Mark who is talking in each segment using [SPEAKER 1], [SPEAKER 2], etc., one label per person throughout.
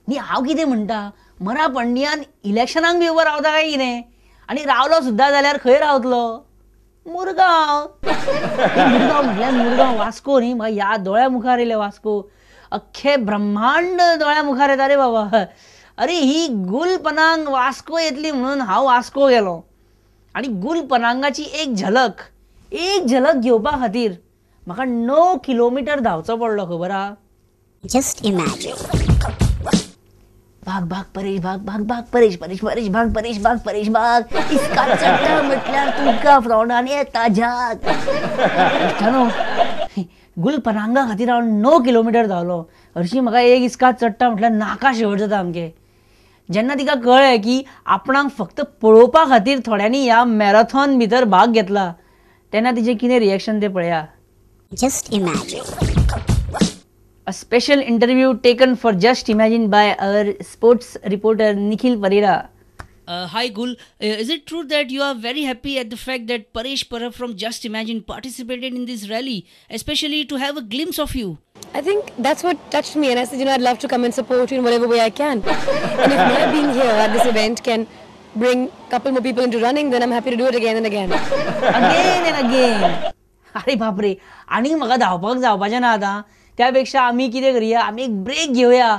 [SPEAKER 1] न्ही हांव कितें म्हणटा मरा पंड्यान इलेक्शनाक बी उबो रावता काय कितें आनी रावलो सुद्दां जाल्यार खंय रावतलो मुरगांव मुरगांव म्हटल्यार मुरगांव वास्को न्ही म्हाका याद दोळ्या मुखार येयले वास्को अख्खे ब्रह्मांड दोळ्या मुखार येता रे बाबा अरे ही गुल पनांग वास्को येतली म्हणून हांव वास्को गेलो आनी गुल पनांगाची एक झलक घेवपा खातीर म्हाका 9 किलोमीटर धांवचो पडलो खबर आहा
[SPEAKER 2] जस्ट इमॅजिन
[SPEAKER 1] भाग भाग परेश भाग भाग भाग परेश परेश परेश भाग परेश भाग परेश भाग इसका चट्टा म्हटल्यार तुमकां फ्रॉडान येता जाग इश्टानो गुल पनांगा खातीर हांव 9 किलोमीटर धांवलो हरशीं म्हाका एक इसका चट्टा म्हटल्यार नाका शेवट जाता आमगे जेन्ना तिका कळ्ळें की आपणाक फक्त पळोवपा खातीर थोड्यांनी ह्या मॅरेथॉन भितर भाग घेतला तेन्ना तिचें कितें रिएक्शन तें पळया
[SPEAKER 2] just imagine
[SPEAKER 1] A special interview taken for Just Imagine by our sports reporter Nikhil Parera. Hi Gul, is it true that you are very happy at the fact that Paresh Parab from Just Imagine participated in this rally, especially to have a glimpse of you?
[SPEAKER 3] I think that's what touched me, and I said, I'd love to come and support you in whatever way I can. And if my being here at this event can bring a couple more people into running, then I'm happy to do it again and again.
[SPEAKER 1] Again and again. अरे बापरे आणि म्हाका धांवपाक जावपाचें ना आतां त्यापेक्षा आमी कितें करया आमी एक ब्रेक घेवया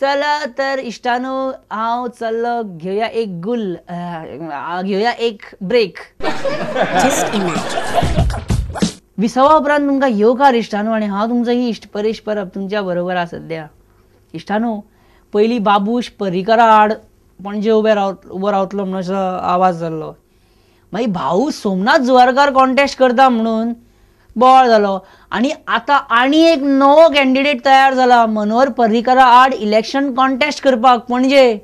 [SPEAKER 1] चला तर इश्टानो हांव चल्लो घेवया एक गुल घेवया एक ब्रेक विसवा उपरांत तुमकां येवकार इश्टानो आनी हांव तुमचो इश्ट परेश परब तुमच्या बरोबर आसा सद्या इश्टानो पयलीं बाबूश पर्रीकरा आड पणजे उबो रावतलो म्हणून असो आवाज जाल्लो मागीर भाऊ सोमनाथ जुवारकार कॉन्टेस्ट करता म्हणून बोवाळ जालो आनी आतां आनी एक नवो कॅन्डिडेट तयार जाला मनोहर पर्रीकरा आड इलेक्शन कॉन्टेस्ट करपाक पणजे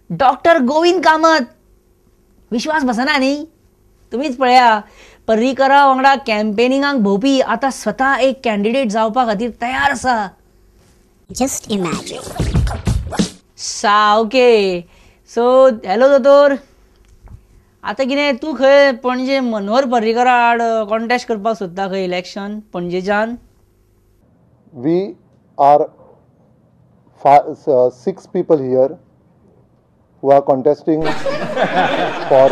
[SPEAKER 1] डॉक्टर गोविंद कामत विश्वास बसना न्ही तुमीच पळया पर्रीकरा वांगडा कॅम्पेनिंगाक भोंवपी आतां स्वता एक कॅन्डिडेट जावपा खातीर तयार आसा
[SPEAKER 2] जस्ट इमॅजिन
[SPEAKER 1] सावके सो हॅलो दोतोर आता कितें तूं खंय पणजे मनोहर पर्रीकरा आड कॉन्टेस्ट करपाक सोदता खंय इलेक्शन पणजेच्यान
[SPEAKER 4] We are 6 people here who are contesting for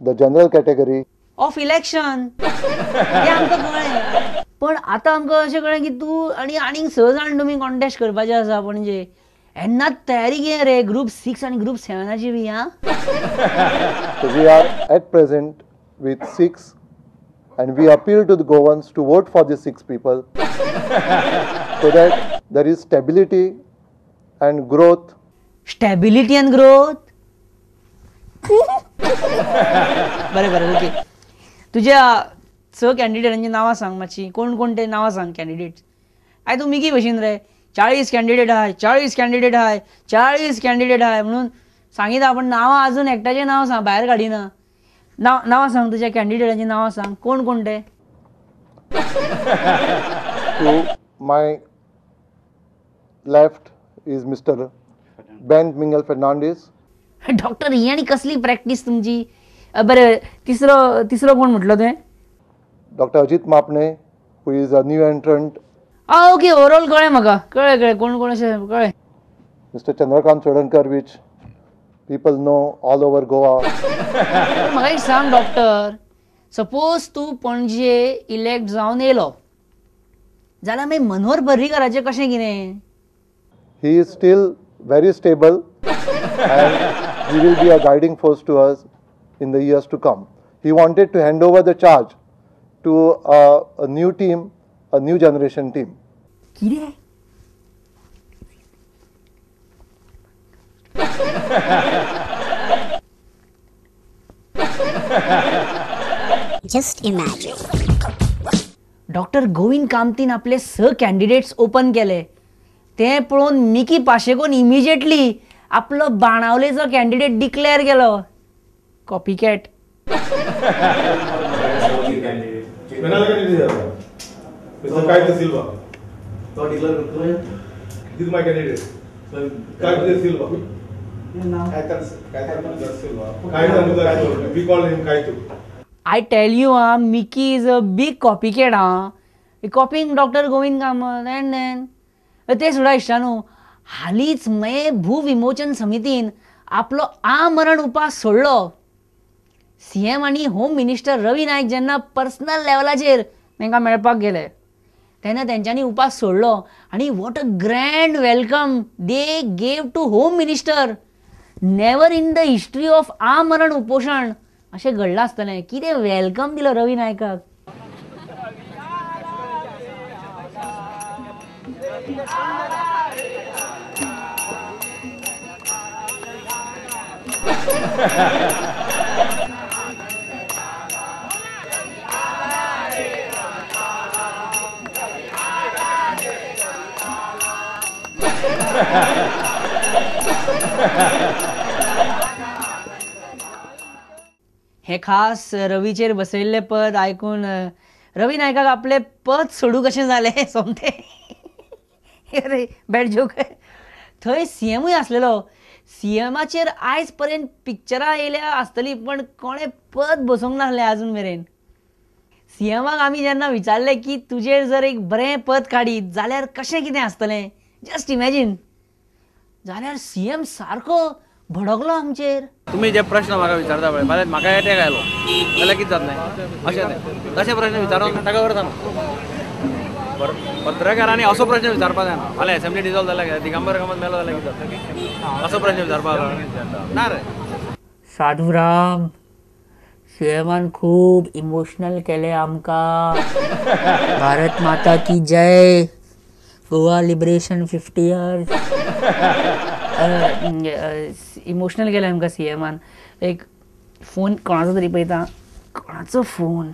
[SPEAKER 4] the general category
[SPEAKER 1] of election हें आमकां कळ्ळें पण आतां आमकां अशें कळ्ळें की तूं आनीक 6 जाण तुमी कॉन्टेस्ट करपाचे आसा पणजे एन्नाच तयारी कितें रे ग्रुप 6 आनी ग्रुप 7ची बी आं
[SPEAKER 4] So we are at present with 6 and we appeal to the Goans to vote for the 6 people so that there is stability and growth.
[SPEAKER 1] Stability and growth? बरें बरें ओके तुज्या 6 कॅन्डिडेटांची नांवां सांग मातशी कोण कोण ते नांवां सांग कॅन्डिडेट्स आय तूं मिगी भशेन रे 40 कॅन्डिडेट आहाय 40 कॅन्डिडेट आहाय 40 कॅन्डिडेट आहाय म्हणून सांगिता पण नांवां अजून एकट्याचें नांव सांग भायर काडिना नांवां सांग तुज्या कॅन्डिडेटांची नांवां सांग कोण कोण ते
[SPEAKER 4] To my left is Mr. Ben Miguel Fernandez.
[SPEAKER 1] Doctor ही आनी कसली प्रॅक्टीस तुमची बरें तिसरो कोण म्हटलो तुवें
[SPEAKER 4] Dr. Ajit Mapne, who is a new entrant.
[SPEAKER 1] Okay overall कळ्ळें म्हाका कळ्ळें कोण कोण अशें कळ्ळें
[SPEAKER 4] Mr. Chandrakant Chodankar, which people know all over Goa.
[SPEAKER 1] म्हाका एक सांग डॉक्टर सपोज तूं पणजे इलेक्ट जावन येयलो जाल्यार मागीर मनोहर पर्रीकराचें कशें कितें
[SPEAKER 4] He is still very stable and he will be a guiding force to us in the years to come. He wanted to hand over the charge to a new team, a new generation team.
[SPEAKER 1] कितें
[SPEAKER 2] Just imagine.
[SPEAKER 1] Doctor Govind कामतीन आपले 6 candidates open केले ते पळोवन Mickey पाशेकोन immediately आपलो बाणावलेचो candidate declare केलो copy cat
[SPEAKER 5] Kaito Silva. So declare this is my candidate. So Kaito Silva. Kaito Silva. Kaito. We call him Kaito.
[SPEAKER 1] I tell you, Mickey is a big copycat. कॉपिंग doctor Govind Kamat end ते सुद्धा इश्टानू हालींच मे भूविमोचन समितीन आपलो आमरण उपास सोडलो. CM आनी home minister रवी नाईक जेन्ना पर्सनल लेवलाचेर तांकां मेळपाक गेले तेन्ना तेंच्यांनी उपास सोडलो आनी what a grand welcome they gave to home minister. Never in the history of आमरण उपोशण अशें घडलां आसतलें. कितें वेलकम दिलो रवी नायकाक. हे खास रवीचेर बसयल्ले पद आयकून रवी नायकाक आपले पद सोडू कशें जालें सोमतें. अरे बॅड जोक. थंय सीएमूय आसलेलो. सीएमाचेर आयज पर्यंत पिक्चरां येयल्या आसतलीं पण कोणें पद बसोवंक नासलें आजून मेरेन. सीएमाक आमी जेन्ना विचारलें की तुजेर जर एक बरें पद काडीत जाल्यार कशें कितें आसतलें, जस्ट इमॅजीन. जाल्यार सीएम सारको भडकलो आमचेर.
[SPEAKER 6] तुम्ही जे प्रश्न म्हाका विचारता पळय फाल्यां म्हाका एटॅक आयलो जाल्यार कितें जातलें अशें तें तशे प्रश्न विचारून ताका करता पत्रकारांनी असो प्रश्न विचारपाक जायना. फाल्यां असेंब्ली डिजॉल्व जाल्यार दिगंबर कामत मेलो जाल्यार कितें जातलें असो प्रश्न विचारपाक ना रे.
[SPEAKER 1] साधुराम सीएमान खूब इमोशनल केले आमकां. भारत माता की जय. Goa liberation 50 years. इमोशनल केले आमकां सीएमान. एक फोन कोणाचो तरी पळयता. कोणाचो फोन.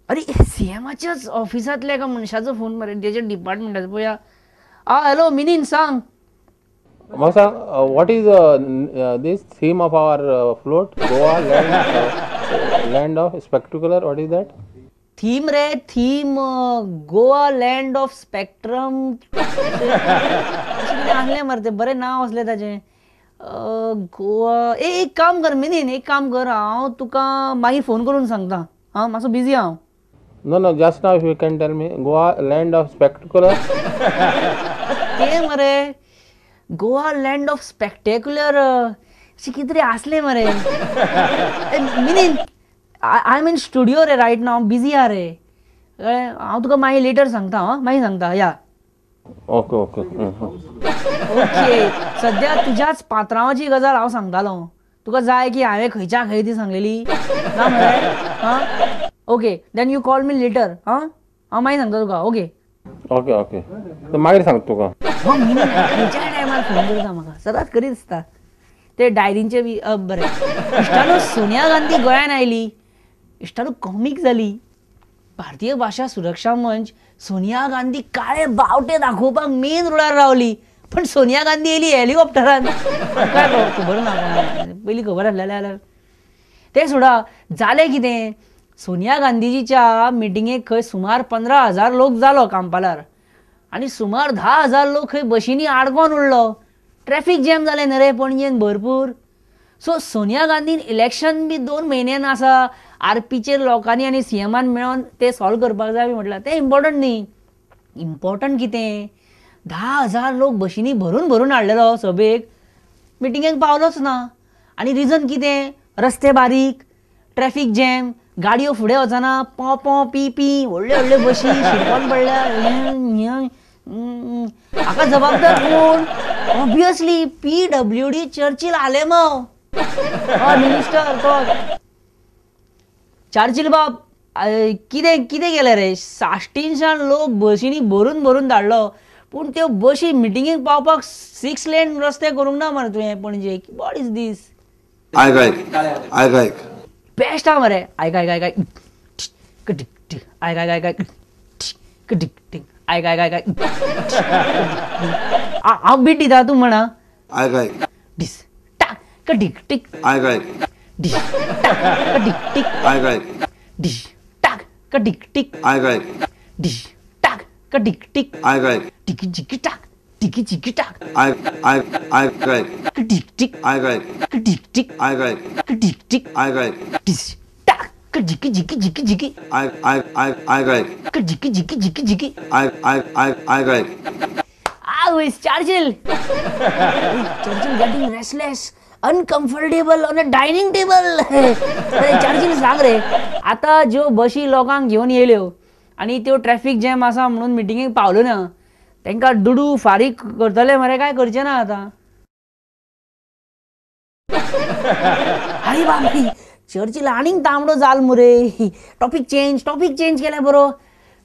[SPEAKER 1] अरे सीएमाच्याच ऑफिसांतल्या एका मनशाचो फोन मरे तेजे डिपार्टमेंटाचो पळया. हॅलो मिनीन सांग.
[SPEAKER 7] Masa, what is this theme of our float? Goa land of spectacular. What is that?
[SPEAKER 1] Theme ray theme Goa land of spectrum आणले मरे ते बरें नांव असलें ताचें. गोवा एक काम कर मिनीन एक काम कर हांव तुका मागीर फोन करून सांगता. हां मातसो बिजी हांव.
[SPEAKER 7] No, just now if you can tell me Goa land of spectacular.
[SPEAKER 1] ते मरे गोवा लँड ऑफ स्पेक्टेक्युलर अशें कितें तरी आसलें मरे. मिनीन आय एम इन स्टुडिओ रे रायट नाव बिजी आहा रे. हांव तुका मागीर लेटर सांगता. मागीर सांगता या.
[SPEAKER 7] Okay.
[SPEAKER 1] ओके सद्या तुज्याच पात्रांवाची गजाल हांव सांगतालो. तुका जाय की हांवें खंयच्या खंय ती सांगलेली ना मरे. हां okay then you call me later. हांव मागीर सांगता तुका. ओके
[SPEAKER 7] तर मागीर सांगता तुका.
[SPEAKER 1] खंयच्या टायमार फोन करता म्हाका सदांच करीत आसता. ते डायरींचे बी बरें. इश्टानू सोनिया गांधी गोंयान आयली. इश्टानू कॉमीक जाली. भारतीय भाशा सुरक्षा मंच सोनिया गांधी काळे बावटे दाखोवपाक मेन रोडार रावली. पण सोनिया गांधी येयली हेलिकॉप्टरान. काय खबर ना पयलीं खबर आसलेलें जाल्यार. ते सोडा जालें कितें. सोनिया गांधीजीच्या मिटिंगेक खंय सुमार 15,000 लोक जालो कांपालार आनी सुमार 10,000 लोक खंय बशींनी आडकोन उरलो. ट्रॅफिक जॅम जालें न्ही रे पणजेन भरपूर. सो सोनिया गांधीन इलेक्शन बी 2 म्हयन्यान आसा. आरपीचेर लोकांनी आनी सीएमान मेळोन ते सॉल्व करपाक जाय म्हटल्यार तें इम्पॉर्टंट न्ही. इम्पॉर्टंट कितें 10,000 लोक बशींनी भरून हाडलेलो सभेक. मिटिंगेक पावलोच ना. आनी रिजन कितें रस्ते बारीक ट्रॅफिक जॅम गाडयो फुडें वचना पॉ पॉ पी पी व्हडल्यो बशी शिरकोन पडल्या. हाका जबाबदार कोण. Obviously PWD Churchill Alemao minister तो. चार्चिल बाब कितें केलें रे. साश्टीनशान लोक बशींनी भरून धाडलो पूण त्यो बशी मिटिंगेक पावपाक 6 लेन रस्ते करूंक ना मरे तुवें पणजे. वॉट इज दीस.
[SPEAKER 8] आयक
[SPEAKER 1] बेस्ट आहा मरे. आयक हांव बीट दिता तूं म्हणा. डिस टाक कटीक टीक. डिश टाक कटीक टीक. डिश टाक कटीक टीक. डिश टाक कटीक टीक. टिकी चिकी टाक टिकी चिकी टाक. कटीक टिक. कटीक टिक. कटीक टिक. डिश टाक जिकी जिकी जिकी जिकी जिकी जिकी जिकी जिकी who is Churchill? Churchill getting restless, uncomfortable on a dining table. अरे Churchill सांग रे, आता ज्यो बशी लोकांक घेऊन येयल्यो आणि त्यो ट्रॅफिक जॅम आसा म्हणून मिटिंगेक पावलो ना, तांकां दुडू फारीक करतले मरे काय करचे ना आता. अरे बापरे, चर्चिल आनीक तांबडो जाल मुरे. टॉपिक चेंज केल्या बरो.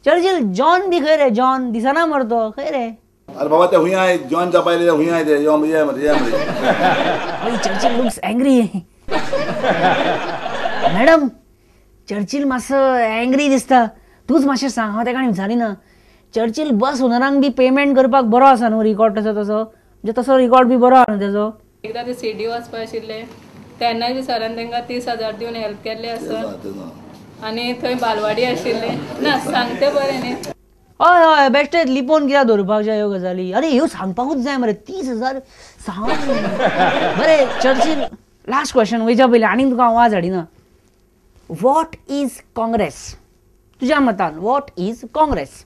[SPEAKER 1] चर्चिल जॉन बी खंय रे? जॉन दिसना मरतो खंय रे?
[SPEAKER 8] अरे बाबा ते हुई आहे जॉन पाहिले हुई आहे ते
[SPEAKER 1] Churchill looks angry. Madam Churchill मातसो एंग्री दिसता. तूच मातशें सांग, हांव तेका विचारिना. चर्चिल बस ओनरांक बी पेमेंट करपाक बरो आसा न्हू रिकॉर्ड तसो म्हणजे तसो रिकॉर्ड बी बरो आसा न्हू तेजो.
[SPEAKER 9] एकदा ते सिडी वचपा आशिल्ले तेन्नाय बी सरान तांकां 30,000 दिवन हेल्प केल्ले आसा. आनी थंय बालवाडी आशिल्ले ना सांगते बरें न्ही.
[SPEAKER 1] हय हय बेश्टेच लिपोवन कित्याक दवरपाक ह्यो गजाली. अरे ह्यो सांगपाकूच जाय मरे. 30,000 सांग बरे. चर्चिल लास्ट क्वेश्चन वयच्या पयलीं आनीक तुका आवाज हाडिना. What is Congress? तुज्या मतान वॉट इज काँग्रेस?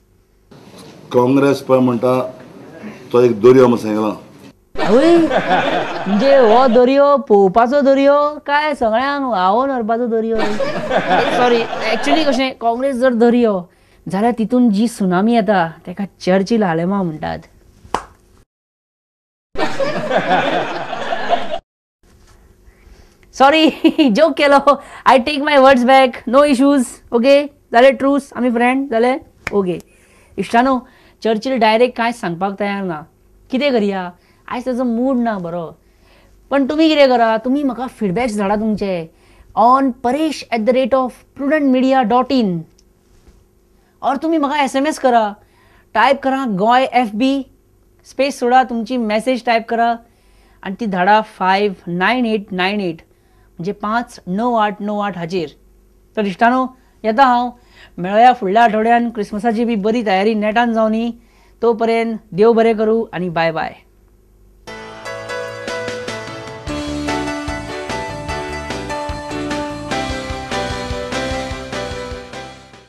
[SPEAKER 8] काँग्रेस पळय म्हणटा तो एक दर्यो म्हणून सांगला.
[SPEAKER 1] आवय म्हणजे हो दर्यो पोवपाचो दर्यो काय सगळ्यांक व्हांवोन व्हरपाचो दर्यो? सॉरी एक्चुअली कशें काँग्रेस जर दर्यो जाल्यार तितून जी सुनामी येता तेका चर्चिल हालेमा म्हणटात. सॉरी जोक केलो. I take my words back. No issues. Okay जाले ट्रूस आमी फ्रेंड जाले. ओके इश्टानो चर्चिल डायरेक्ट कांयच सांगपाक तयार ना. कितें करया आयज ताजो मूड ना बरो. पण तुमी कितें करा, तुमी म्हाका फिडबॅक्स धाडा तुमचे ऑन paresh@prudentmedia.in और तुमी म्हाका SMS करा. टायप करा गोय FB स्पेस सोडा, तुमची मेसेज टायप करा आनी ती धाडा 59898 म्हणजे 59898 हाचेर. तर इश्टानो येता हांव. मेळया फुडल्या आठवड्यान. क्रिसमसाची बी बरी तयारी नेटान जावनी. तो पर्यंत देव बरें करूं आनी बाय बाय.